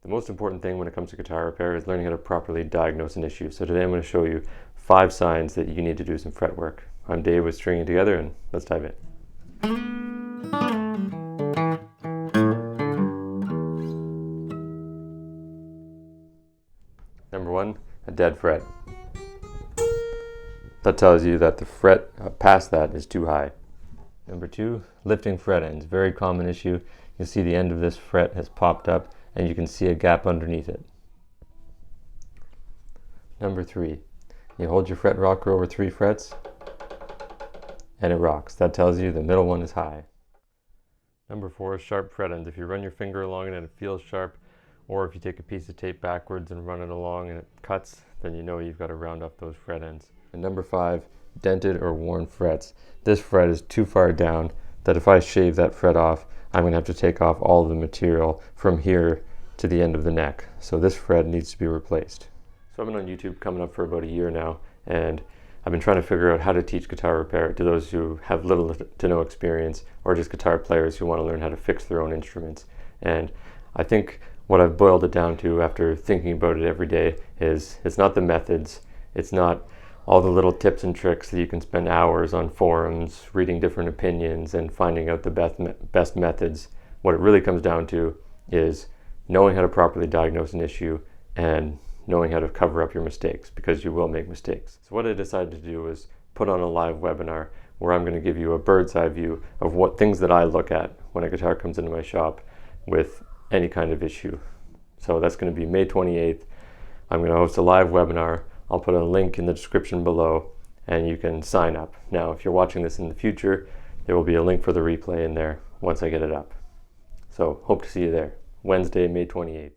The most important thing when it comes to guitar repair is learning how to properly diagnose an issue. So today I'm going to show you 5 signs that you need to do some fret work. I'm Dave with Stringing Together, and let's dive in. Number 1, a dead fret. That tells you that the fret past that is too high. Number 2, lifting fret ends. Very common issue. You'll see the end of this fret has popped up and you can see a gap underneath it. Number 3, you hold your fret rocker over 3 frets and it rocks. That tells you the middle one is high. Number 4 is sharp fret ends. If you run your finger along it and it feels sharp, or if you take a piece of tape backwards and run it along and it cuts, then you know you've got to round off those fret ends. And number 5, dented or worn frets. This fret is too far down that if I shave that fret off, I'm going to have to take off all of the material from here to the end of the neck. So this fret needs to be replaced. So I've been on YouTube coming up for about a year now, and I've been trying to figure out how to teach guitar repair to those who have little to no experience, or just guitar players who want to learn how to fix their own instruments. And I think what I've boiled it down to after thinking about it every day is it's not the methods, it's not all the little tips and tricks that you can spend hours on forums reading different opinions and finding out the best methods. What it really comes down to is knowing how to properly diagnose an issue and knowing how to cover up your mistakes, because you will make mistakes. So what I decided to do was put on a live webinar where I'm going to give you a bird's eye view of what things that I look at when a guitar comes into my shop with any kind of issue. So that's going to be May 28th. I'm going to host a live webinar. I'll put a link in the description below and you can sign up. Now, if you're watching this in the future, there will be a link for the replay in there once I get it up. So hope to see you there, Wednesday, May 28th.